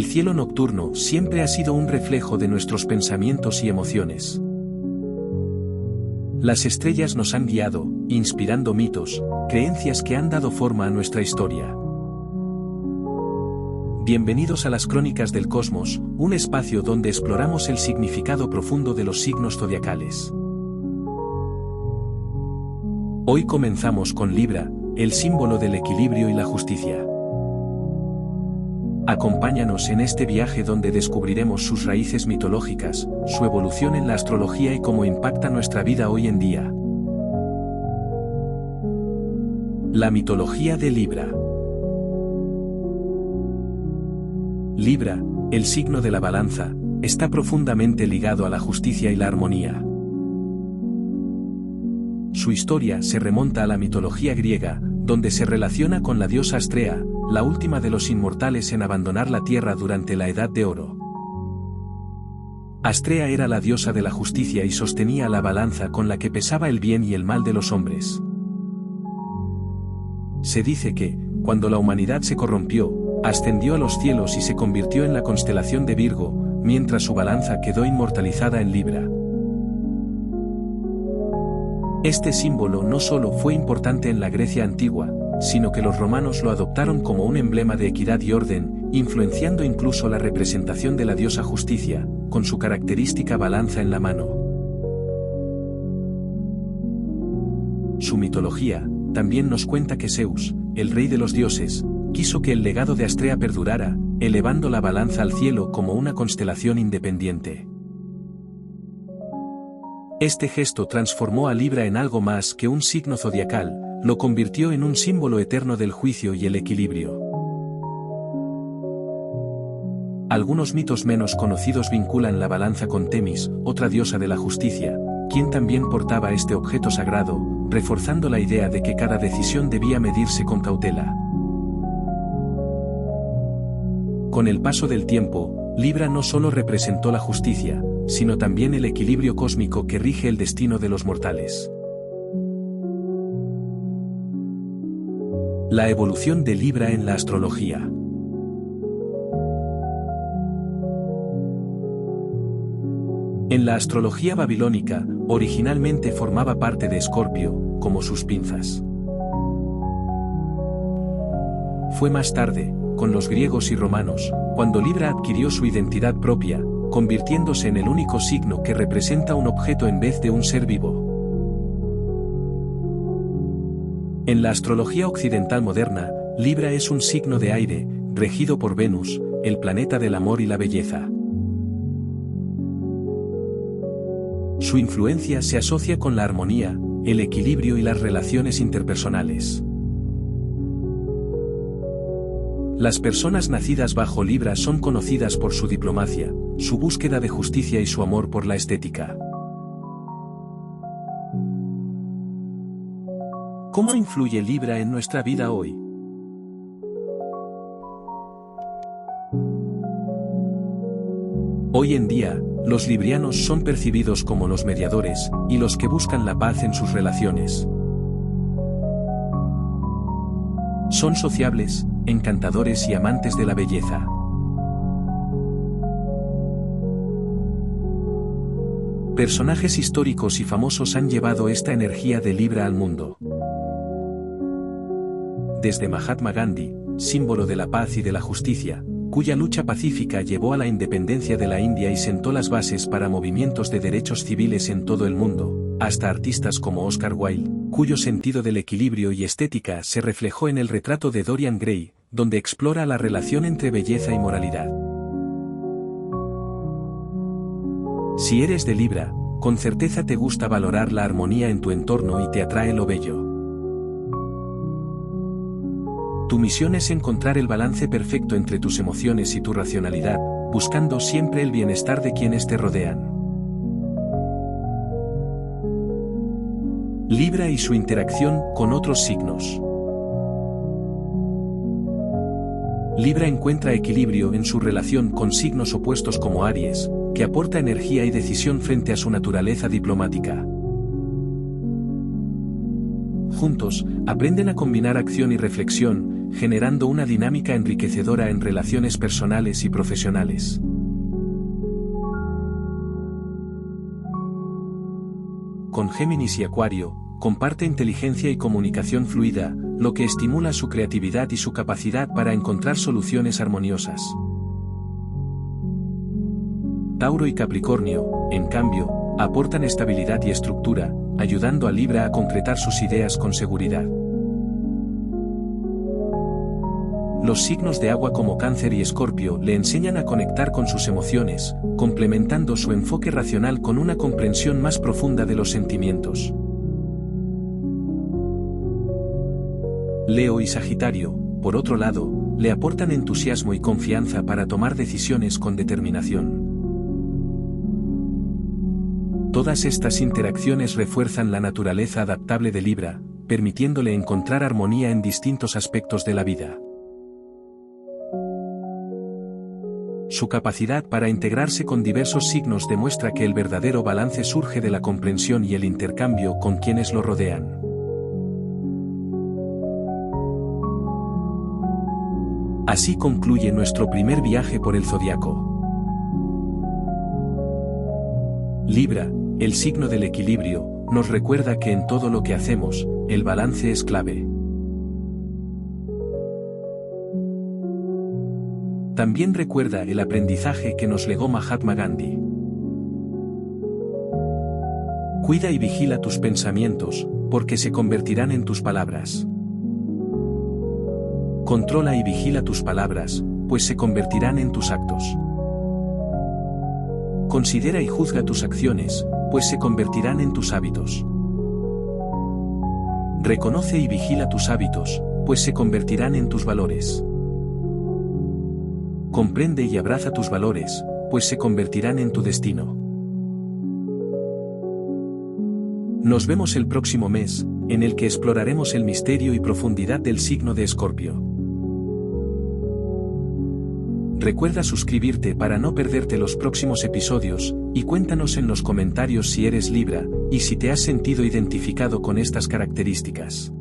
cielo nocturno siempre ha sido un reflejo de nuestros pensamientos y emociones. Las estrellas nos han guiado, inspirando mitos, creencias que han dado forma a nuestra historia. Bienvenidos a las Crónicas del Cosmos, un espacio donde exploramos el significado profundo de los signos zodiacales. Hoy comenzamos con Libra, el símbolo del equilibrio y la justicia. Acompáñanos en este viaje donde descubriremos sus raíces mitológicas, su evolución en la astrología y cómo impacta nuestra vida hoy en día. La mitología de Libra. Libra, el signo de la balanza, está profundamente ligado a la justicia y la armonía. Su historia se remonta a la mitología griega, donde se relaciona con la diosa Astrea, la última de los inmortales en abandonar la tierra durante la Edad de Oro. Astrea era la diosa de la justicia y sostenía la balanza con la que pesaba el bien y el mal de los hombres. Se dice que, cuando la humanidad se corrompió, ascendió a los cielos y se convirtió en la constelación de Virgo, mientras su balanza quedó inmortalizada en Libra. Este símbolo no solo fue importante en la Grecia antigua, sino que los romanos lo adoptaron como un emblema de equidad y orden, influenciando incluso la representación de la diosa Justicia, con su característica balanza en la mano. Su mitología también nos cuenta que Zeus, el rey de los dioses, quiso que el legado de Astrea perdurara, elevando la balanza al cielo como una constelación independiente. Este gesto transformó a Libra en algo más que un signo zodiacal, lo convirtió en un símbolo eterno del juicio y el equilibrio. Algunos mitos menos conocidos vinculan la balanza con Temis, otra diosa de la justicia, quien también portaba este objeto sagrado, reforzando la idea de que cada decisión debía medirse con cautela. Con el paso del tiempo, Libra no solo representó la justicia, sino también el equilibrio cósmico que rige el destino de los mortales. La evolución de Libra en la astrología. En la astrología babilónica, originalmente formaba parte de Escorpio, como sus pinzas. Fue más tarde, con los griegos y romanos, cuando Libra adquirió su identidad propia, convirtiéndose en el único signo que representa un objeto en vez de un ser vivo. En la astrología occidental moderna, Libra es un signo de aire, regido por Venus, el planeta del amor y la belleza. Su influencia se asocia con la armonía, el equilibrio y las relaciones interpersonales. Las personas nacidas bajo Libra son conocidas por su diplomacia, su búsqueda de justicia y su amor por la estética. ¿Cómo influye Libra en nuestra vida hoy? Hoy en día, los librianos son percibidos como los mediadores, y los que buscan la paz en sus relaciones. Son sociables, encantadores y amantes de la belleza. Personajes históricos y famosos han llevado esta energía de Libra al mundo. Desde Mahatma Gandhi, símbolo de la paz y de la justicia, cuya lucha pacífica llevó a la independencia de la India y sentó las bases para movimientos de derechos civiles en todo el mundo, hasta artistas como Oscar Wilde, cuyo sentido del equilibrio y estética se reflejó en el retrato de Dorian Gray, donde explora la relación entre belleza y moralidad. Si eres de Libra, con certeza te gusta valorar la armonía en tu entorno y te atrae lo bello. Tu misión es encontrar el balance perfecto entre tus emociones y tu racionalidad, buscando siempre el bienestar de quienes te rodean. Libra y su interacción con otros signos. Libra encuentra equilibrio en su relación con signos opuestos como Aries, que aporta energía y decisión frente a su naturaleza diplomática. Juntos, aprenden a combinar acción y reflexión, generando una dinámica enriquecedora en relaciones personales y profesionales. Con Géminis y Acuario, comparte inteligencia y comunicación fluida, lo que estimula su creatividad y su capacidad para encontrar soluciones armoniosas. Tauro y Capricornio, en cambio, aportan estabilidad y estructura, ayudando a Libra a concretar sus ideas con seguridad. Los signos de agua como Cáncer y Escorpio le enseñan a conectar con sus emociones, complementando su enfoque racional con una comprensión más profunda de los sentimientos. Leo y Sagitario, por otro lado, le aportan entusiasmo y confianza para tomar decisiones con determinación. Todas estas interacciones refuerzan la naturaleza adaptable de Libra, permitiéndole encontrar armonía en distintos aspectos de la vida. Su capacidad para integrarse con diversos signos demuestra que el verdadero balance surge de la comprensión y el intercambio con quienes lo rodean. Así concluye nuestro primer viaje por el zodiaco. Libra, el signo del equilibrio, nos recuerda que en todo lo que hacemos, el balance es clave. También recuerda el aprendizaje que nos legó Mahatma Gandhi. Cuida y vigila tus pensamientos, porque se convertirán en tus palabras. Controla y vigila tus palabras, pues se convertirán en tus actos. Considera y juzga tus acciones, pues se convertirán en tus hábitos. Reconoce y vigila tus hábitos, pues se convertirán en tus valores. Comprende y abraza tus valores, pues se convertirán en tu destino. Nos vemos el próximo mes, en el que exploraremos el misterio y profundidad del signo de Escorpio. Recuerda suscribirte para no perderte los próximos episodios, y cuéntanos en los comentarios si eres Libra, y si te has sentido identificado con estas características.